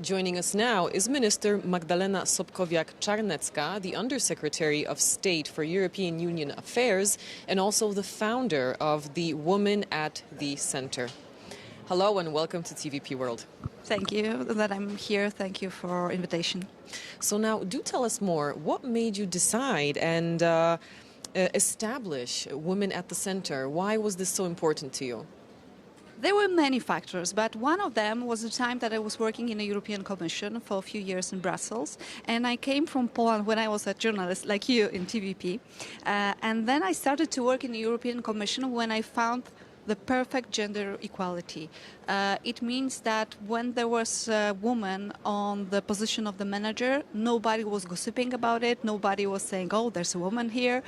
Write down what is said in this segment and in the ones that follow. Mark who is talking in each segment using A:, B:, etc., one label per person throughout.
A: Joining us now is Minister Magdalena Sobkowiak-Czarnecka, the Undersecretary of State for European Union Affairs and also the founder of the Women at the Center. Hello and welcome to TVP World.
B: Thank you that I'm here. Thank you for invitation.
A: So now, do tell us more. What made you decide and establish Women at the Center? Why was this so important to you?
B: There were many factors, but one of them was the time that I was working in the European Commission for a few years in Brussels. And I came from Poland when I was a journalist like you in TVP. And then I started to work in the European Commission when I found the perfect gender equality. It means that when there was a woman on the position of the manager, nobody was gossiping about it. Nobody was saying, "Oh, there's a woman here."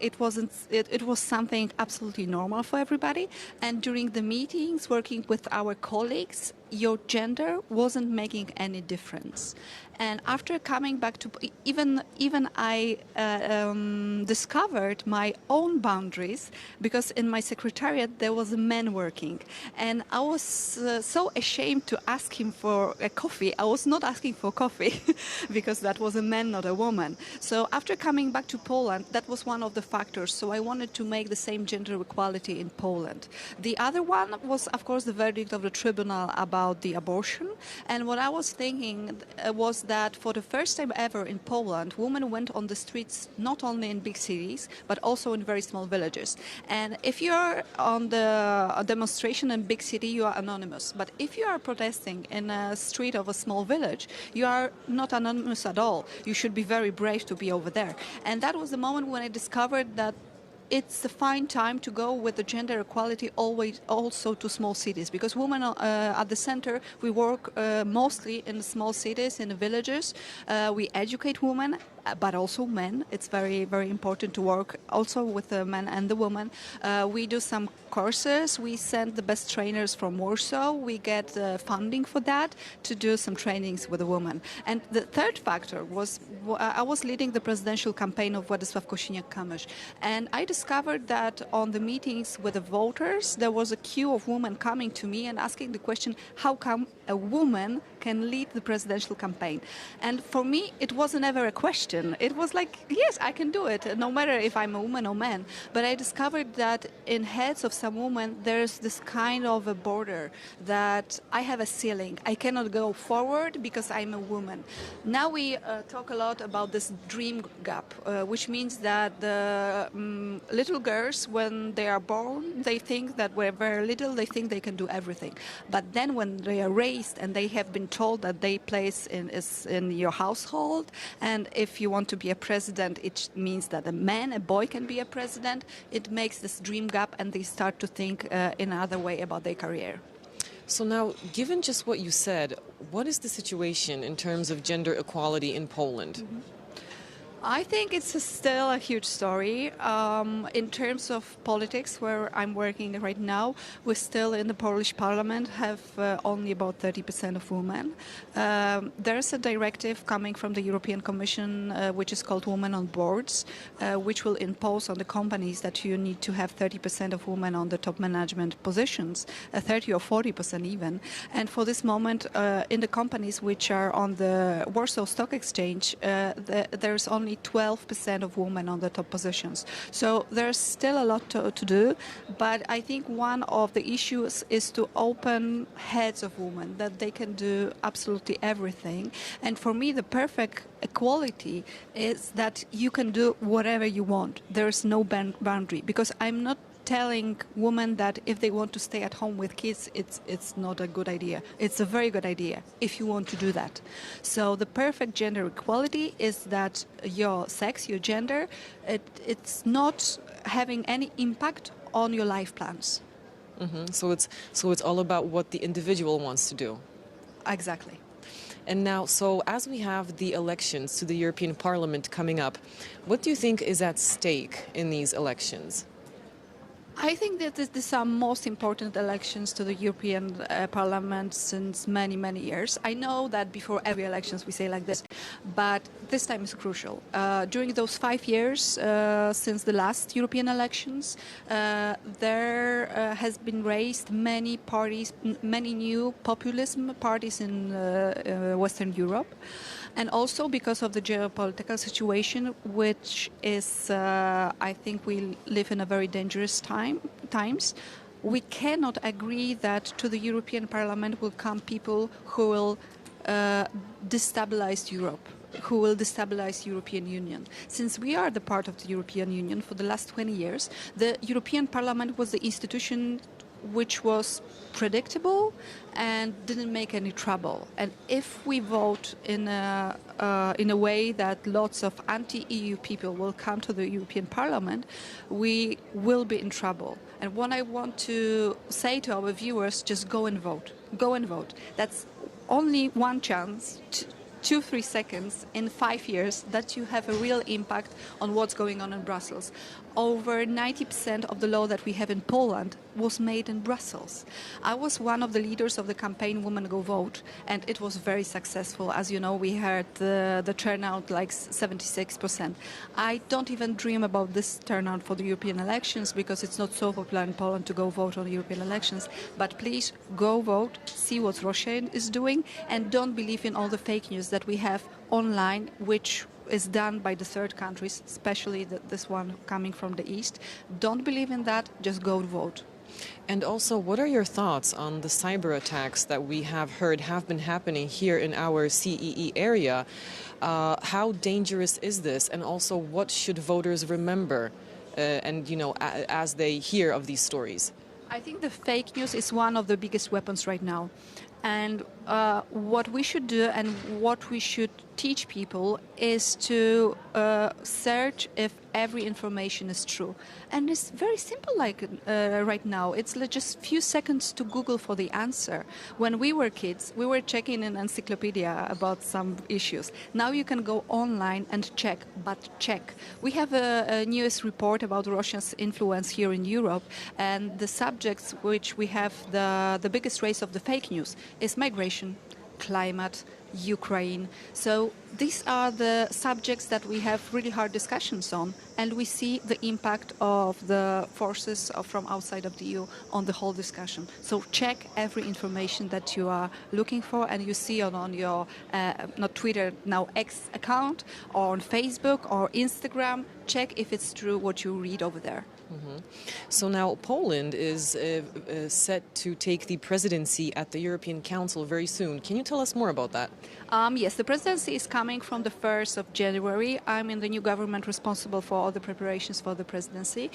B: It was something absolutely normal for everybody. And during the meetings, working with our colleagues, your gender wasn't making any difference. And after coming back to even I discovered my own boundaries, because in my secretariat there was a man working, and I was so ashamed to ask him for a coffee. I was not asking for coffee because that was a man, not a woman. So after coming back to Poland, that was one of the factors. So I wanted to make the same gender equality in Poland. The other one was, of course, the verdict of the tribunal about the abortion. And what I was thinking was that for the first time ever in Poland, women went on the streets not only in big cities, but also in very small villages. And if you're on the demonstration in big city, you are anonymous. But if you are protesting in a street of a small village, you are not anonymous at all. You should be very brave to be over there. And that was the moment when I discovered that it's a fine time to go with the gender equality always also to small cities, because women at the center, we work mostly in small cities, in the villages. We educate women, but also men. It's very, very important to work also with the men and the women. We do some courses. We send the best trainers from Warsaw. We get funding for that to do some trainings with the women. And the third factor was I was leading the presidential campaign of Władysław Kosiniak-Kamysz, and I discovered that on the meetings with the voters, there was a queue of women coming to me and asking the question, how come a woman can lead the presidential campaign? And for me, it wasn't ever a question. It was like, yes, I can do it, no matter if I'm a woman or man. But I discovered that in heads of some women, there's this kind of a border that I have a ceiling. I cannot go forward because I'm a woman. Now we talk a lot about this dream gap, which means that the little girls, when they are born, they think that when very little, they think they can do everything. But then when they are raised and they have been told that their place is in your household, and if you want to be a president, it means that a boy can be a president, it makes this dream gap and they start to think in another way about their career.
A: So now, given just what you said, what is the situation in terms of gender equality in Poland?
B: Mm-hmm. I think it's still a huge story. In terms of politics, where I'm working right now, we still in the Polish parliament have only about 30% of women. There's a directive coming from the European Commission, which is called Women on Boards, which will impose on the companies that you need to have 30% of women on the top management positions, 30 or 40% even. And for this moment, in the companies which are on the Warsaw Stock Exchange, there's only 12% of women on the top positions. So there's still a lot to do, but I think one of the issues is to open heads of women, that they can do absolutely everything. And for me, the perfect equality is that you can do whatever you want. There's no boundary, because I'm not telling women that if they want to stay at home with kids, it's not a good idea. It's a very good idea if you want to do that. So the perfect gender equality is that your sex, your gender, it's not having any impact on your life plans.
A: Mm-hmm. So it's all about what the individual wants to do.
B: Exactly.
A: And now, so as we have the elections to the European Parliament coming up, what do you think is at stake in these elections?
B: I think that these are most important elections to the European Parliament since many, many years. I know that before every elections we say like this, but this time is crucial. During those 5 years since the last European elections, there has been raised many parties, many new populism parties in Western Europe. And also because of the geopolitical situation, which is, I think we live in a very dangerous times, we cannot agree that to the European Parliament will come people who will destabilize Europe, who will destabilize European Union. Since we are the part of the European Union for the last 20 years, the European Parliament was the institution which was predictable and didn't make any trouble. And if we vote in a way that lots of anti-EU people will come to the European Parliament, we will be in trouble. And what I want to say to our viewers, just go and vote. Go and vote. That's only one chance, 2-3 seconds in 5 years that you have a real impact on what's going on in Brussels. Over 90% of the law that we have in Poland was made in Brussels. I was one of the leaders of the campaign Women Go Vote, and it was very successful. As you know, we had the turnout like 76%. I don't even dream about this turnout for the European elections because it's not so popular in Poland to go vote on the European elections. But please go vote, see what Russia is doing, and don't believe in all the fake news that we have online, which is done by the third countries, especially this one coming from the East. Don't believe in that, just go vote.
A: And also, what are your thoughts on the cyber attacks that we have heard have been happening here in our CEE area? How dangerous is this? And also, what should voters remember as they hear of these stories?
B: I think the fake news is one of the biggest weapons right now. And what we should do and what we should teach people is to search if every information is true. And it's very simple like right now. It's just few seconds to Google for the answer. When we were kids, we were checking an encyclopedia about some issues. Now you can go online and check, but check. We have a news report about Russia's influence here in Europe, and the subjects which we have the biggest race of the fake news is migration, climate, Ukraine. So these are the subjects that we have really hard discussions on, and we see the impact of the forces from outside of the EU on the whole discussion. So check every information that you are looking for, and you see it on your not Twitter, now X account, or on Facebook or Instagram. Check if it's true what you read over there.
A: Mm-hmm. So now Poland is set to take the presidency at the European Council very soon. Can you tell us more about that?
B: Yes, the presidency is coming from the 1st of January. I'm in the new government responsible for all the preparations for the presidency.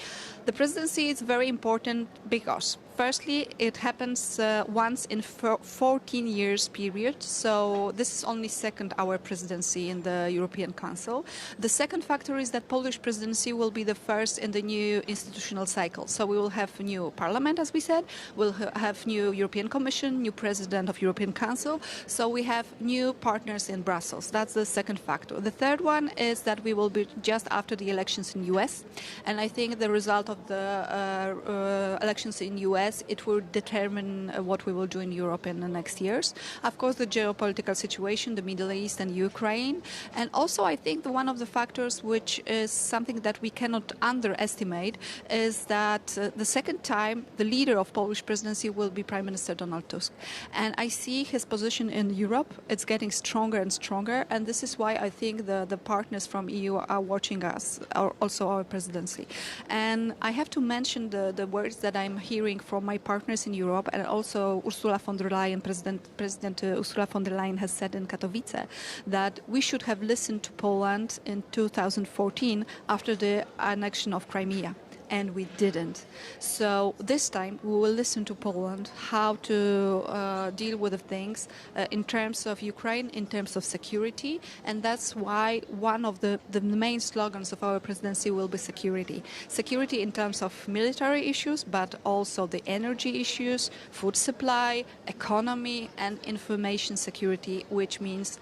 B: The presidency is very important because, firstly, it happens once in 14 years period. So this is only second our presidency in the European Council. The second factor is that Polish presidency will be the first in the new institutional cycle. So we will have a new parliament, as we said. We'll have new European Commission, new president of European Council. So we have new partners in Brussels. That's the second factor. The third one is that we will be just after the elections in US. And I think the result of the elections in US, it will determine what we will do in Europe in the next years. Of course, the geopolitical situation, the Middle East and Ukraine. And also, I think one of the factors which is something that we cannot underestimate is that the second time the leader of Polish presidency will be Prime Minister Donald Tusk. And I see his position in Europe. It's getting stronger and stronger. And this is why I think the partners from EU are watching us, also our presidency. And I have to mention the words that I'm hearing from my partners in Europe, and also Ursula von der Leyen, President Ursula von der Leyen has said in Katowice that we should have listened to Poland in 2014 after the annexion of Crimea. And we didn't. So this time we will listen to Poland how to deal with the things in terms of Ukraine, in terms of security. And that's why one of the main slogans of our presidency will be security. Security in terms of military issues, but also the energy issues, food supply, economy, and information security, which means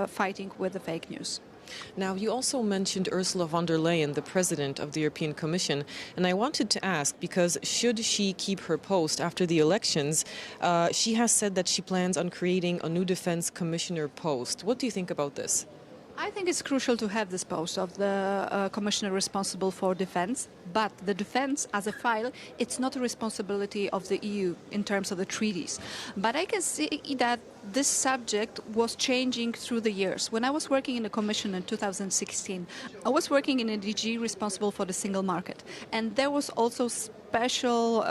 B: fighting with the fake news.
A: Now, you also mentioned Ursula von der Leyen, the president of the European Commission, and I wanted to ask, because should she keep her post after the elections, she has said that she plans on creating a new defense commissioner post. What do you think about this?
B: I think it's crucial to have this post of the commissioner responsible for defense, but the defense as a file, it's not a responsibility of the EU in terms of the treaties. But I can see that this subject was changing through the years. When I was working in the Commission in 2016, I was working in a DG responsible for the single market, and there was also special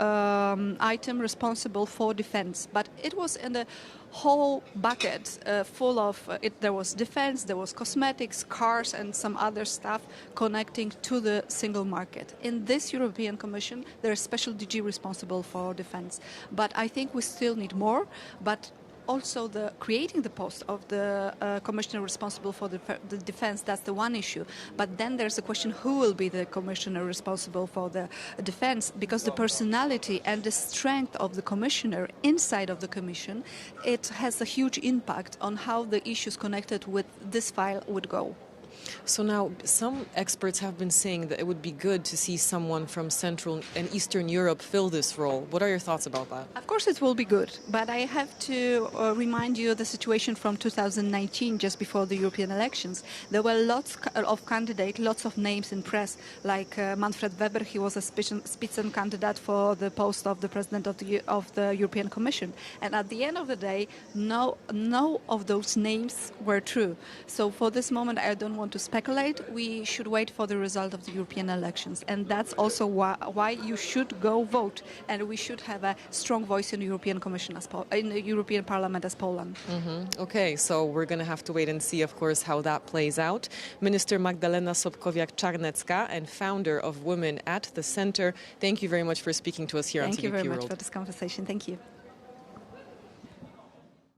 B: item responsible for defense, but it was in the whole bucket full of it. There was defense, there was cosmetics, cars, and some other stuff connecting to the single market. In this European Commission, there is special DG responsible for defense, but I think we still need more. But also creating the post of the commissioner responsible for the defense, that's the one issue. But then there's a question, who will be the commissioner responsible for the defense? Because the personality and the strength of the commissioner inside of the commission, it has a huge impact on how the issues connected with this file would go.
A: So now, some experts have been saying that it would be good to see someone from Central and Eastern Europe fill this role. What are your thoughts about that?
B: Of course it will be good, but I have to remind you of the situation from 2019, just before the European elections. There were lots of candidates, lots of names in press, like Manfred Weber. He was a Spitzencandidate for the post of the president of the European Commission. And at the end of the day, no of those names were true. So for this moment, I don't want to speculate. We should wait for the result of the European elections, and that's also why you should go vote, and we should have a strong voice in the European Commission in the European Parliament as Poland.
A: Okay, so we're going to have to wait and see, of course, how that plays out. Minister Magdalena Sobkowiak-Czarnecka and founder of Women at the Center, thank you very much for speaking to us here on TVP World.
B: Thank you very much for this conversation. Thank you.